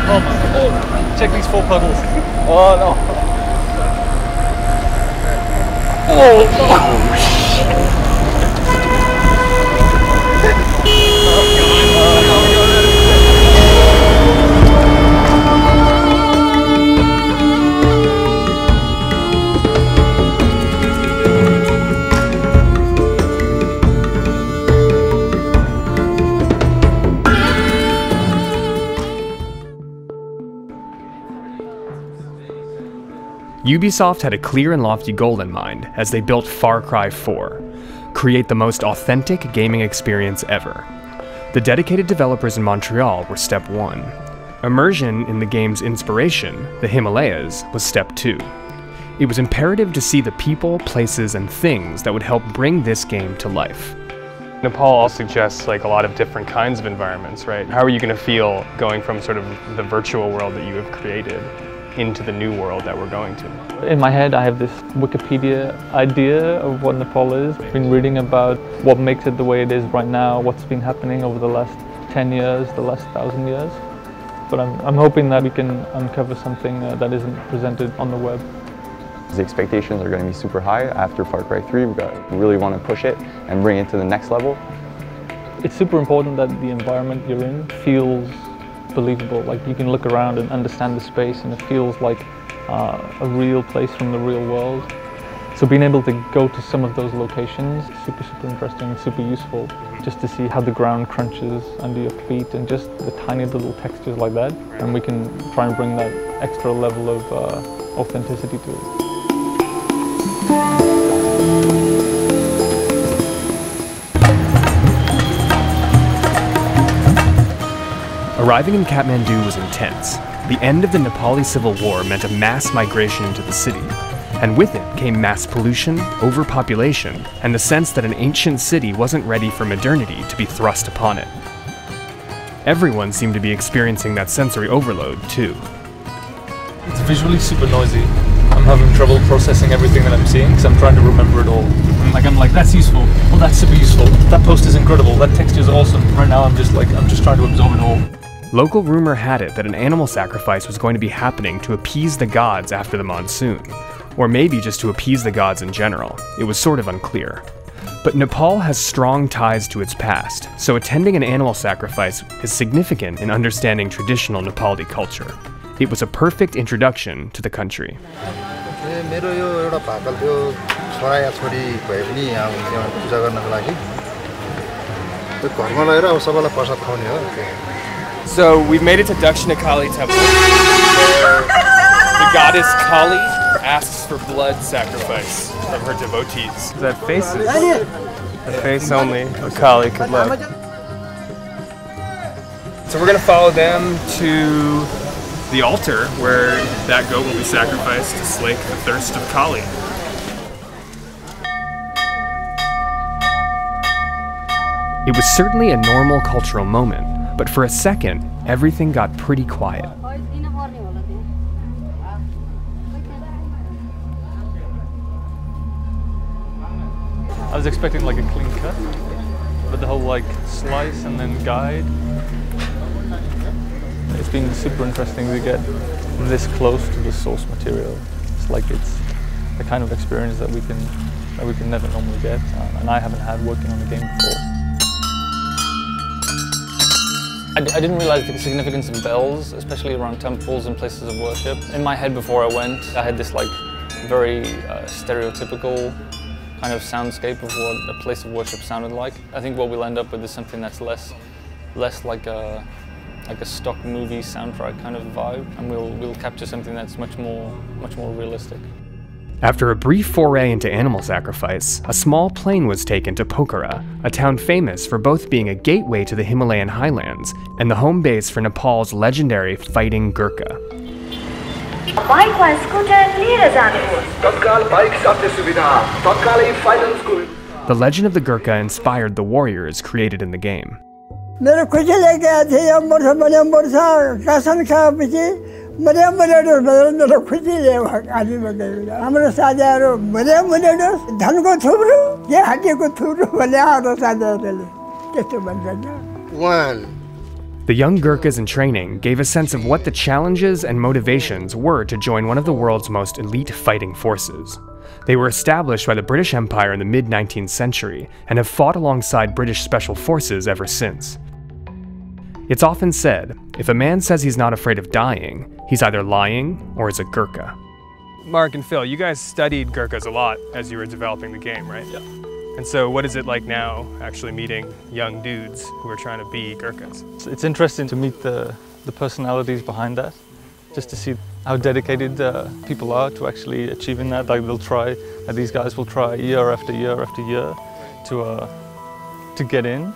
Oh my god. Check these 4 puddles. Oh no. Oh no. Ubisoft had a clear and lofty goal in mind as they built Far Cry 4, create the most authentic gaming experience ever. The dedicated developers in Montreal were step 1. Immersion in the game's inspiration, the Himalayas, was step 2. It was imperative to see the people, places, and things that would help bring this game to life. Nepal also suggests like a lot of different kinds of environments, right? How are you going to feel going from sort of the virtual world that you have created into the new world that we're going to? In my head I have this Wikipedia idea of what Nepal is. I've been reading about what makes it the way it is right now, what's been happening over the last 10 years, the last 1,000 years. But I'm hoping that we can uncover something that isn't presented on the web. The expectations are going to be super high. After Far Cry 3, we really want to push it and bring it to the next level. It's super important that the environment you're in feels believable. Like you can look around and understand the space and it feels like a real place from the real world. So being able to go to some of those locations is super interesting and super useful, just to see how the ground crunches under your feet and just the tiny little textures like that. And we can try and bring that extra level of authenticity to it. Arriving in Kathmandu was intense. The end of the Nepali Civil War meant a mass migration into the city, and with it came mass pollution, overpopulation, and the sense that an ancient city wasn't ready for modernity to be thrust upon it. Everyone seemed to be experiencing that sensory overload, too. It's visually super noisy. I'm having trouble processing everything that I'm seeing because I'm trying to remember it all. I'm like, that's useful. Well, that's super useful. That post is incredible. That texture is awesome. Right now, I'm just trying to absorb it all. Local rumor had it that an animal sacrifice was going to be happening to appease the gods after the monsoon, or maybe just to appease the gods in general. It was sort of unclear. But Nepal has strong ties to its past, so attending an animal sacrifice is significant in understanding traditional Nepali culture. It was a perfect introduction to the country. So we've made it to Dakshina Kali Temple, where the goddess Kali asks for blood sacrifice from her devotees. That face is the face only a Kali could love. So we're gonna follow them to the altar where that goat will be sacrificed to slake the thirst of Kali. It was certainly a normal cultural moment, but for a second, everything got pretty quiet. I was expecting like a clean cut, but the whole like slice and then guide. It's been super interesting to get this close to the source material. It's like it's the kind of experience that we can never normally get, and I haven't had working on the game before. I didn't realize the significance of bells, especially around temples and places of worship. In my head before I went, I had this like very stereotypical kind of soundscape of what a place of worship sounded like. I think what we'll end up with is something that's less like a stock movie soundtrack kind of vibe, and we'll capture something that's much more realistic. After a brief foray into animal sacrifice, a small plane was taken to Pokhara, a town famous for both being a gateway to the Himalayan highlands and the home base for Nepal's legendary fighting Gurkha. The legend of the Gurkha inspired the warriors created in the game. The young Gurkhas in training gave a sense of what the challenges and motivations were to join one of the world's most elite fighting forces. They were established by the British Empire in the mid-19th century and have fought alongside British special forces ever since. It's often said, if a man says he's not afraid of dying, he's either lying or is a Gurkha. Mark and Phil, you guys studied Gurkhas a lot as you were developing the game, right? Yeah. And so what is it like now actually meeting young dudes who are trying to be Gurkhas? It's interesting to meet the personalities behind that, just to see how dedicated people are to actually achieving that. Like these guys will try year after year after year to get in.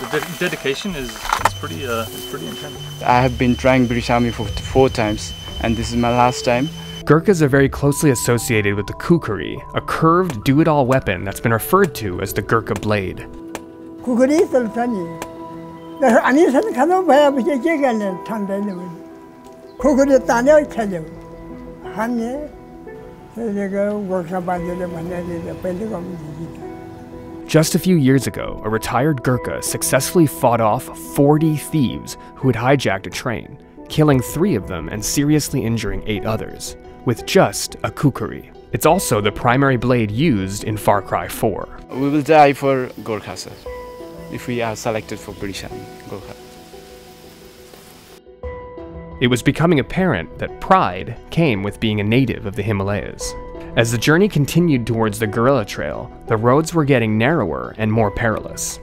The dedication is pretty intense. I have been trying British Army for 4 times, and this is my last time. Gurkhas are very closely associated with the kukri, a curved do-it-all weapon that's been referred to as the Gurkha blade. Just a few years ago, a retired Gurkha successfully fought off 40 thieves who had hijacked a train, killing 3 of them and seriously injuring 8 others, with just a kukri. It's also the primary blade used in Far Cry 4. We will die for Gorkha, sir, if we are selected for British Army, Gorkha. It was becoming apparent that pride came with being a native of the Himalayas. As the journey continued towards the guerrilla trail, the roads were getting narrower and more perilous.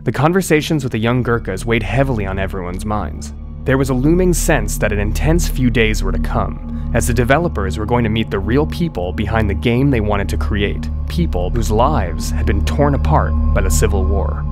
The conversations with the young Gurkhas weighed heavily on everyone's minds. There was a looming sense that an intense few days were to come, as the developers were going to meet the real people behind the game they wanted to create, people whose lives had been torn apart by the Civil War.